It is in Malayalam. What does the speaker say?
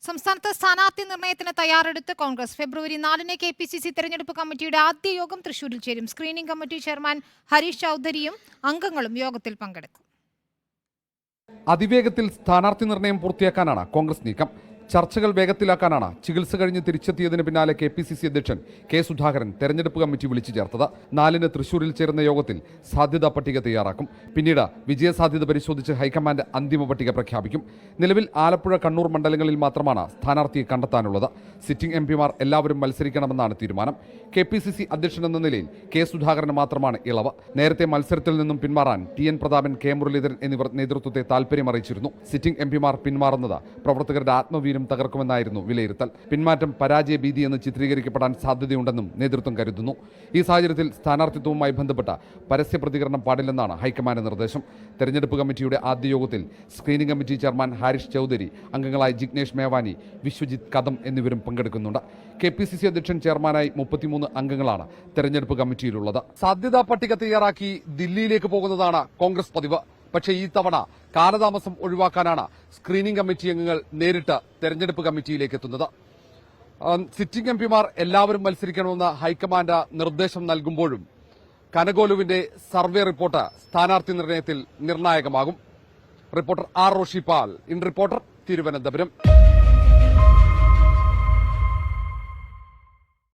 സംസ്ഥാനത്ത് സ്ഥാനാർത്ഥി നിർണയത്തിന് തയ്യാറെടുത്ത് കോൺഗ്രസ്. ഫെബ്രുവരി 4-ന് KPCC തെരഞ്ഞെടുപ്പ് കമ്മിറ്റിയുടെ ആദ്യ യോഗം തൃശൂരിൽ ചേരും. സ്ക്രീനിംഗ് കമ്മിറ്റി ചെയർമാൻ ഹരീഷ് ചൌധരിയും അംഗങ്ങളും യോഗത്തിൽ പങ്കെടുക്കും. അതിവേഗത്തിൽ സ്ഥാനാർത്ഥി നിർണയം പൂർത്തിയാക്കാനാണ് കോൺഗ്രസ് നീക്കം. ചർച്ചകൾ വേഗത്തിലാക്കാനാണ് ചികിത്സ കഴിഞ്ഞ് തിരിച്ചെത്തിയതിന് പിന്നാലെ KPCC അധ്യക്ഷൻ K. സുധാകരൻ തെരഞ്ഞെടുപ്പ് കമ്മിറ്റി വിളിച്ചു ചേർത്തത്. 4-ന് തൃശൂരിൽ ചേരുന്ന യോഗത്തിൽ സാധ്യതാ പട്ടിക തയ്യാറാക്കും. പിന്നീട് വിജയസാധ്യത പരിശോധിച്ച് ഹൈക്കമാൻഡ് അന്തിമ പട്ടിക പ്രഖ്യാപിക്കും. നിലവിൽ ആലപ്പുഴ, കണ്ണൂർ മണ്ഡലങ്ങളിൽ മാത്രമാണ് സ്ഥാനാർത്ഥിയെ കണ്ടെത്താനുള്ളത്. സിറ്റിംഗ് MP-മാർ എല്ലാവരും മത്സരിക്കണമെന്നാണ് തീരുമാനം. KPCC അധ്യക്ഷൻ എന്ന നിലയിൽ K. സുധാകരന് മാത്രമാണ് ഇളവ്. നേരത്തെ മത്സരത്തിൽ നിന്നും പിന്മാറാൻ TN പ്രതാപൻ, K. മുരളീധരൻ എന്നിവർ നേതൃത്വത്തെ താൽപര്യം അറിയിച്ചിരുന്നു. സിറ്റിംഗ് MP-മാർ പിന്മാറുന്നത് പ്രവർത്തകരുടെ ആത്മവീര്യം തകർക്കുമെന്നായിരുന്നു വിലയിരുത്തൽ. പിന്മാറ്റം പരാജയ ഭീതി എന്ന് ചിത്രീകരിക്കപ്പെടാൻ സാധ്യതയുണ്ടെന്നും നേതൃത്വം കരുതുന്നു. ഈ സാഹചര്യത്തിൽ സ്ഥാനാർത്ഥിത്വവുമായി ബന്ധപ്പെട്ട പരസ്യ പ്രതികരണം പാടില്ലെന്നാണ് ഹൈക്കമാൻഡ് നിർദ്ദേശം. തെരഞ്ഞെടുപ്പ് കമ്മിറ്റിയുടെ ആദ്യ യോഗത്തിൽ screening committee chairman Harish Chaudhary, അംഗങ്ങളായ ജിഗ്നേഷ് മേവാനി, വിശ്വജിത് കദം എന്നിവരും പങ്കെടുക്കുന്നുണ്ട്. KPCC അധ്യക്ഷൻ ചെയർമാനായി 33 അംഗങ്ങളാണ് തെരഞ്ഞെടുപ്പ് കമ്മിറ്റിയിലുള്ളത്. സാധ്യതാ പട്ടിക തയ്യാറാക്കി ദില്ലിയിലേക്ക് പോകുന്നതാണ് കോൺഗ്രസ് പതിവ്. പക്ഷേ ഈ തവണ കാലതാമസം ഒഴിവാക്കാനാണ് സ്ക്രീനിംഗ് കമ്മിറ്റി അംഗങ്ങൾ നേരിട്ട് തെരഞ്ഞെടുപ്പ് കമ്മിറ്റിയിലേക്ക് എത്തുന്നത്. സിറ്റിംഗ് MP-മാർ എല്ലാവരും മത്സരിക്കണമെന്ന് ഹൈക്കമാൻഡ് നിർദ്ദേശം നൽകുമ്പോഴും കനകോലുവിന്റെ സർവേ റിപ്പോർട്ട് സ്ഥാനാർത്ഥി നിർണയത്തിൽ നിർണായകമാകും. Reporter R. Roshipal, in reporter, Thiruvananthapuram.